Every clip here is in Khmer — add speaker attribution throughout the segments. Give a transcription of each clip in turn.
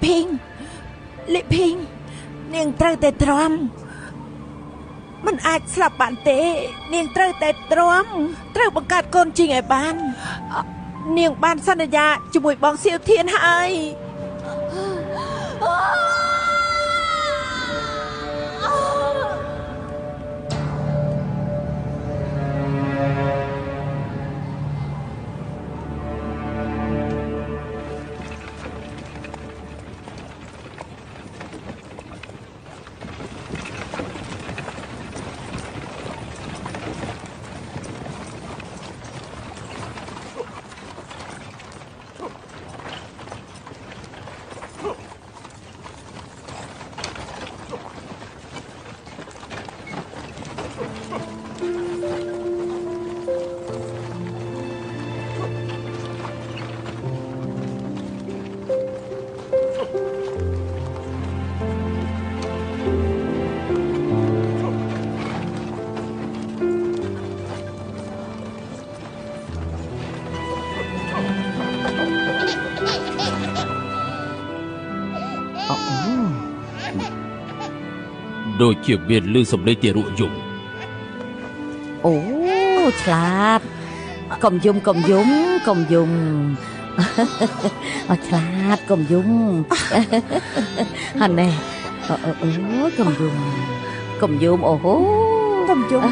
Speaker 1: พิงនាងត្រូវតែទ្រាំមិនអាចស្លាប់បានទេនាងត្រូវតែទ្រាំត្រូវបង្កើតកូនជីងឲ្យបាននាងបានសន្យាជាមួយបងសៀវធានហើយ
Speaker 2: ដូចជាមានលឺសំឡេងទារកយំ
Speaker 3: អូឆ្លាតកុំយំអត់ឆ្លាតកុំយំហ่าណែអូកុំយំអូហូ
Speaker 1: កុំយំ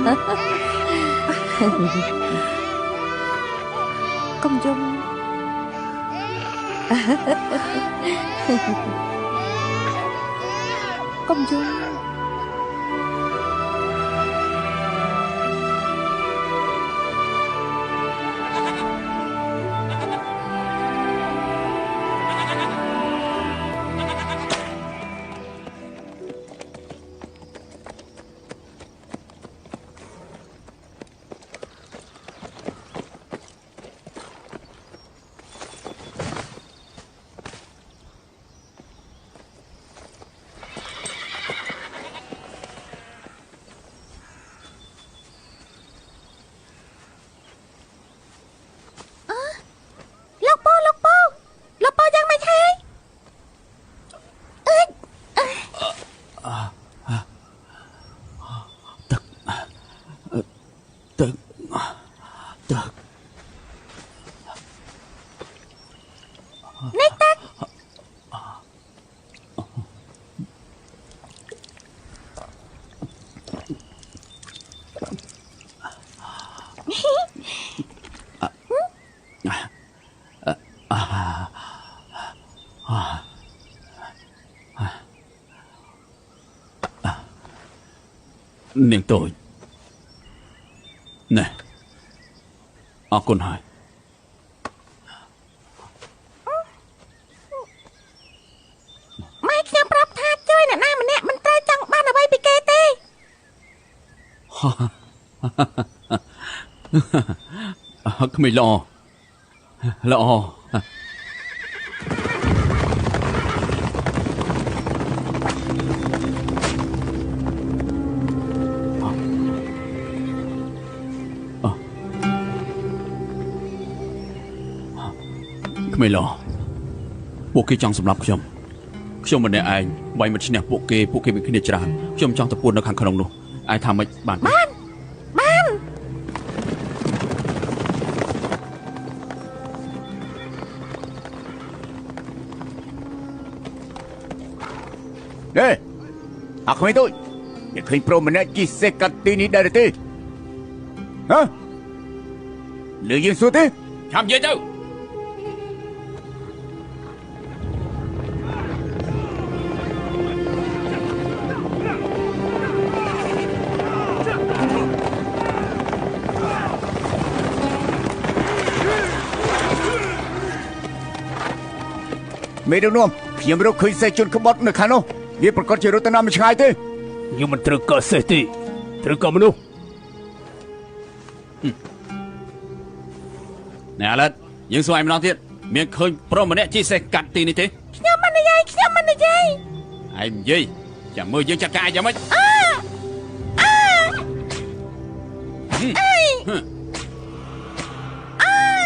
Speaker 2: នាងតូចណែអរគុណហើយ
Speaker 1: ម៉ែខ្ញុំប្រាប់ថាជួយអ្នកណាម្នាក់មិនត្រូវចង់បានអ្វីពីគេទេ
Speaker 2: ក្មេងល្អไม่หรอពួកគេចង់សម្លាប់ខ្ញុំម្នាក់ឯងវាយមិនឈ្នះពួកគេមានគ្នាច្រើនខ្ញុំចង់ទៅពួននៅខាងក្នុងនោះឯងថាម៉េចបាន
Speaker 4: ណែអាក្មេងតូចអ្នកឃើញប្រុសម្នាក់ជិះសេះកាត់ទីនេះដែរទេហ៎លើយើងសួរទេ
Speaker 2: ចាំនិយាយទៅ
Speaker 4: មេដឹកនាំខ្ញុំរកឃើញសេះជន់ក្បត់នៅខាងនោះវាប្រកាសជារត់ទៅណាមិនឆ្ងាយទេ
Speaker 5: ខ្ញុំមិនត្រូវកោះសេះទេត្រូវកោះមនុស្ស
Speaker 2: ណែឥឡូវយើងសួរឯងម្ដងទៀតមានឃើញប្រុសម្នាក់ជិះសេះកាត់ទីនេះទេ
Speaker 1: ខ្ញុំមិននិយាយឯងនិយា
Speaker 2: យចាំមើលយើងចាត់ការយ៉ាងម៉េចន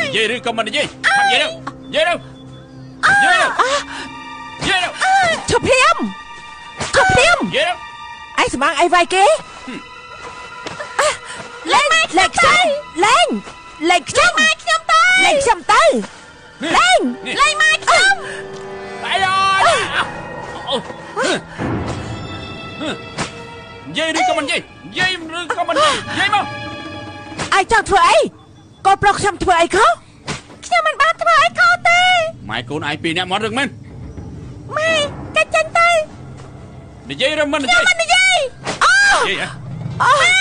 Speaker 2: ិយាយឬក៏មិននិយាយនិយាយទៅនិយាយ យាយទៅ
Speaker 1: ឈប់ភ្លាមឈប់ភ្លាម
Speaker 2: យាយទៅ
Speaker 1: ឯងសម្បាំងអីវាយគេលេងខ្ញុំលេងខ្ញុំម៉ែខ្ញុំទៅលេងខ្ញុំទៅលេងម៉ែខ្ញុំ
Speaker 2: អីយាយឬក៏មិនយាយយាយឬក៏មិនយាយមក
Speaker 1: ឯងចង់ធ្វើអីកូនប្រុសខ្ញុំធ្វើអីខុសខ្ញុំមិនបានធ្វើអីខុសទេ
Speaker 2: ម៉ែកូនឯងពីរនាក់មករឹងមែន
Speaker 1: ម៉ែកាច់ចេញទៅ
Speaker 2: និយាយឬមិននិយាយ
Speaker 1: មិននិយាយអូ
Speaker 2: យាយហ៎
Speaker 1: អូ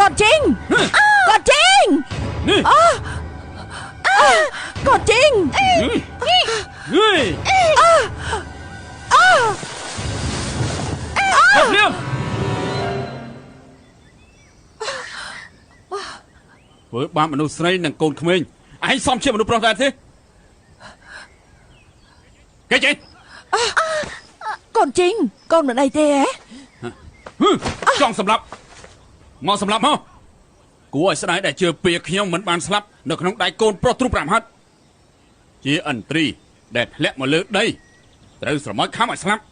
Speaker 1: កូនជីងកូនជីង
Speaker 2: នេះ
Speaker 1: កូនជីង
Speaker 2: ហេ ភ្លាមធ្វើបាបមនុស្សស្រីនិងកូនក្មេងឯងសំជាមនុស្សប្រុសដែរទេគេចេញ
Speaker 1: កូនជីងកូនមិនអីទេហ៎
Speaker 2: ចង់សម្លាប់មកសម្លាប់មកគួរឲ្យស្ដាយដែលជឿពៀខ្ញុំមិនបានស្លាប់នៅក្នុងដៃកូនប្រុសទ្រុប5ហັດជាអន្ត្រីដែលធ្លាក់មកលើដីត្រូវស្រមោចខំឲ្យស្លាប់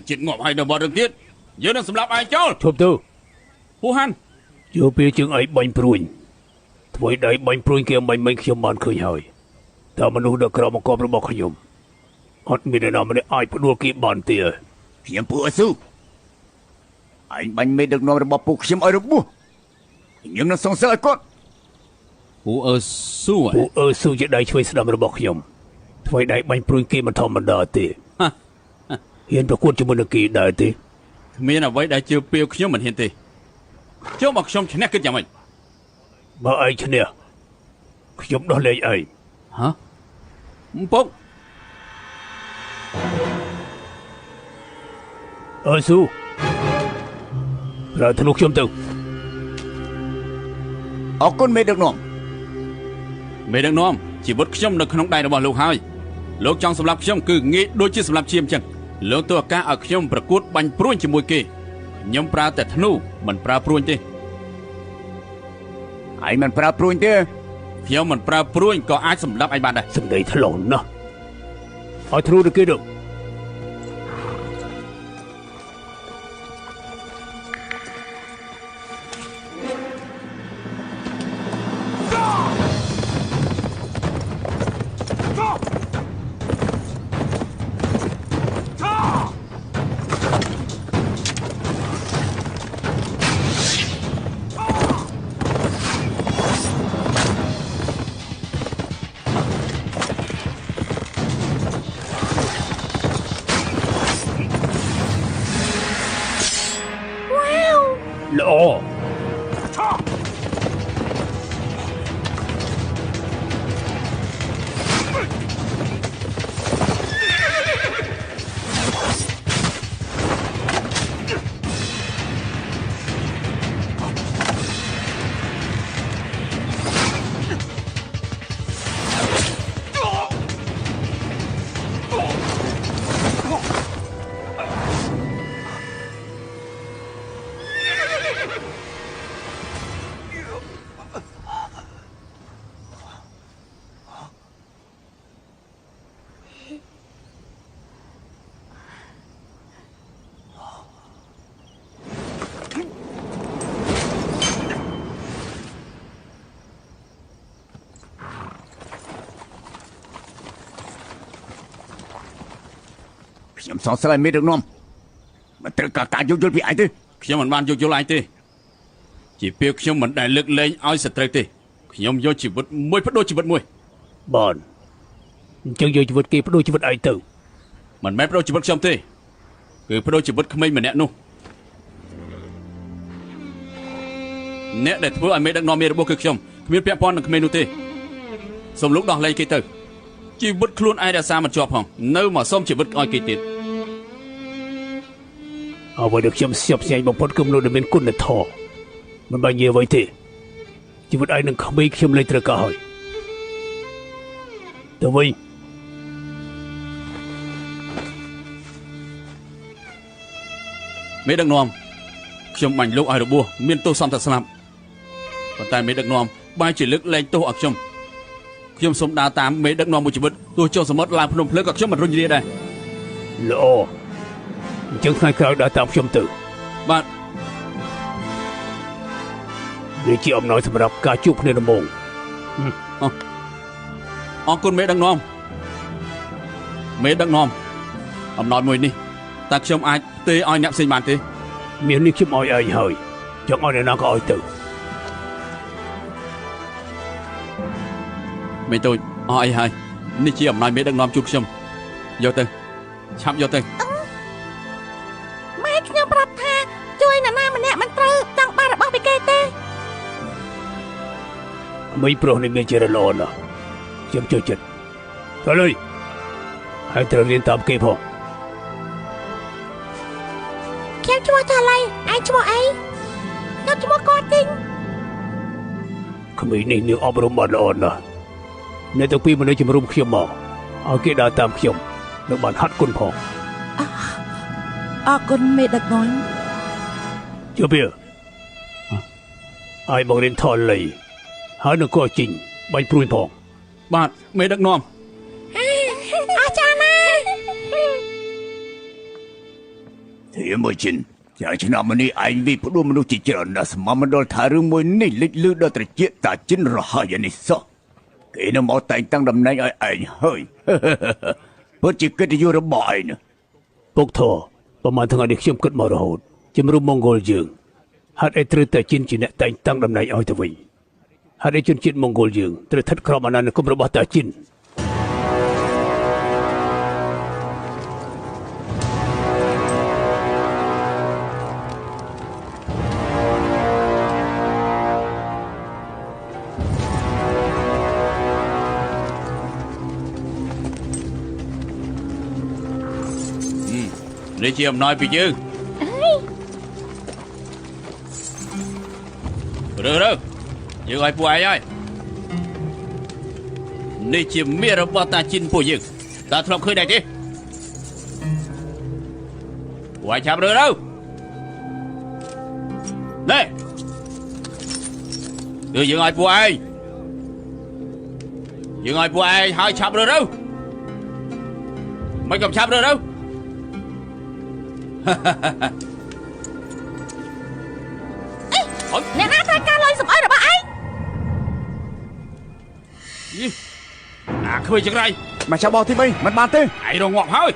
Speaker 2: ចិត្តងាប់ហើយនៅបត់រឿងទៀតយើងនឹងសម្លាប់ឯងចោល
Speaker 5: ឈប់ទៅ
Speaker 2: ពូហាន់
Speaker 5: ជឿពេលជើងឯងបាញ់ព្រួយធ្វើដៃបាញ់ព្រួយគេមិនខ្ញុំបានឃើញហើយតើមនុស្សដ៏ក្របង្កប់របស់ខ្ញុំអត់មាននរណាម្នាក់អាចផ្ដួលគេបានទេ
Speaker 4: ខ្ញុំពូអស៊ូឯងបាញ់មេដឹកនាំរបស់ពូខ្ញុំឲ្យរបួសខ្ញុំនឹងសងសឹកឲ្យគាត់
Speaker 2: ពូអឺស៊ូ
Speaker 5: ពួកស៊ូជាដៃឆ្វេងស្ដាំរបស់ខ្ញុំធ្វើដៃបាញ់ព្រួយគេមិនធម្មតាទេហ៊ានប្រកួតជាមួយនឹងគេដែរទេ
Speaker 2: គ្មានអ្វីដែលជឿពៀខ្ញុំមិនហ៊ានទេចុះមកខ្ញុំឈ្នះគិតយ៉ាងម៉េច
Speaker 5: បើឯងឈ្នះខ្ញុំដោះលែងឯង
Speaker 2: ហ៎ពុក
Speaker 5: ស៊ូប្រើធ្នូខ្ញុំទៅ
Speaker 4: អរគុណមេដឹកនាំ
Speaker 2: មេដឹកនាំជីវិតខ្ញុំនៅក្នុងដៃរបស់លោកហើយលោកចង់សម្លាប់ខ្ញុំគឺងាយដូចជាសម្លាប់ជាអញ្ចឹងលោកទៅឱកាសឲ្យខ្ញុំប្រកួតបាញ់ព្រួញជាមួយគេខ្ញុំប្រើតែធ្នូមិនប្រើព្រួញទេ
Speaker 4: ឯងមិនប្រើព្រួយទេ
Speaker 2: ខ្ញុំមិនប្រើព្រួញក៏អាចសម្លាប់ឯងបានដែរ
Speaker 5: សម្ដីថ្លុងណាស់ឲ្យធ្នូទៅគេទៅ ល្អ
Speaker 4: ខ្ញុំសងសឹកឲ្យមេដឹកនាំមិនត្រូវការយោគយល់ពីឯងទេ
Speaker 2: ខ្ញុំមិនបានយកយល់ឯងទេជាពៀខ្ញុំមិនដែលលើកលែងឲ្យសត្រូវទេខ្ញុំយកជីវិតមួយបដូរជីវិតមួយ
Speaker 5: បានអញ្ចឹងយកជីវិតគេបដូរជីវិតឯងទៅ
Speaker 2: មិនមែនបដូរជីវិតខ្ញុំទេគឺបដូរជីវិតក្មេងម្នាក់នោះអ្នកដែលធ្វើឲ្យមេដឹកនាំមានរបួសគឺខ្ញុំគ្មានពាក់ព័ន្ធនឹងក្មេងនោះទេសូមលោកដោះលែងគេទៅជីវិតខ្លួនឯងរក្សាមិនជាប់ផងនៅមកសុំជីវិតឲ្យគេទៀត
Speaker 5: អ្វីដែលខ្ញុំស្ញប់ស្ញែងបំផុតគឺមនុស្សដែលមានគុណធម៌មិនបាញ់និយាយអ្វីទេជីវិតឯងនឹងក្មេងខ្ញុំលែងត្រូវការហើយទៅវិញ
Speaker 2: មេដឹកនាំខ្ញុំបាញ់លោកឲ្យរបួសមានទោសសំតែស្លាប់ប៉ុន្តែមេដឹកនាំបែរជាលើកលែងទោសឲ្យខ្ញុំសូមដើរតាមមេដឹកនាំមួយជីវិតទោះចុះសមុទ្រឡើងភ្នំភ្លើក៏ខ្ញុំមិនរុញរាដែរ
Speaker 5: ល្អអញ្ចឹងថ្ងៃក្រោយដើរតាមខ្ញុំទៅ
Speaker 2: បាទ
Speaker 5: នេះជាអំណោយសម្រាប់ការជួបគ្នាដំបូង
Speaker 2: អរគុណមេដឹកនាំអំណោយមួយនេះតើខ្ញុំអាចផ្ទេរឲ្យអ្នកផ្សេងបានទេ
Speaker 5: មាននេះខ្ញុំឲ្យឯងហើយចង់ឲ្យអ្នកណាក៏ឲ្យទៅ
Speaker 2: មេតូចអស់អីហើយនេះជាអំណោយមេដឹកនាំជូនខ្ញុំយកទៅឆាប់យកទៅ
Speaker 1: ម៉ែខ្ញុំប្រាប់ថាជួយនរណាម្នាក់មិនត្រូវចង់បានរបស់ពីគេទេ
Speaker 5: មីប្រុសនេះមានជាល្អណាស់ខ្ញុំចូលចិត្តទៅលើហើយត្រូវរៀនតាមគេផង
Speaker 1: ខ្ញុំឈ្មោះថាឡៃឯងឈ្មោះអីខ្ញុំឈ្មោះគាត់ទីង
Speaker 5: ក្មេងនេះនឹងអប់រំបានល្អណាស់អ្នកទាំងពីរមនុស្សជំរុំខ្ញុំមកឲ្យគេដើរតាមខ្ញុំនឹងបានហាត់គុណផង
Speaker 1: អរគុណមេដឹកនាំ
Speaker 5: ជឿវាឲ្យមករៀនថតលៃហើយនឹងក៏ជីងបាញ់ព្រួយផង
Speaker 2: បាទមេដឹកនាំ
Speaker 1: អរចារ្យណាស់
Speaker 4: Thì mới chín Chẳng chứ nào mà đi anh vì phụ đô mà nó chỉ chờ là mà mình đòi thả rương môi này lịch lưu đòi trả chuyện ta chín rồi hỏi vậy này sao Kể nó máu tay tăng đầm này anh hơi Bớt chỉ kết đi vô đó bỏ anh
Speaker 5: ពុកធរប្រហែលថ្ងៃនេះខ្ញុំគិតមករហូតជំរុំមង្គលយើងហេតុអីត្រូវតែជីនជាអ្នកតែងតាំងតំណែងឲ្យទៅវិញហេតុអីជនជាតិមង្គលយើងត្រូវស្ថិតក្រោមអាណានិគមរបស់តាជីន
Speaker 2: នេះជាអំណោយពីយើងរើយើងឲ្យពួកឯងហើយនេះជាមាសរបស់តាជីនពួកយើងតើធ្លាប់ឃើញដែរទេពួកឯងឆាប់រើណែយើងឲ្យពួកឯងហើយឆាប់រើមិនក៏ឆាប់រើ
Speaker 1: អ្នកណាត្រូវការលុយសម្អិតរបស់ឯង
Speaker 2: អាឃើញចង្រៃ
Speaker 4: Mà sao bỏ thì bây, mình bàn thế
Speaker 2: ឯងរងងាប់ហើយ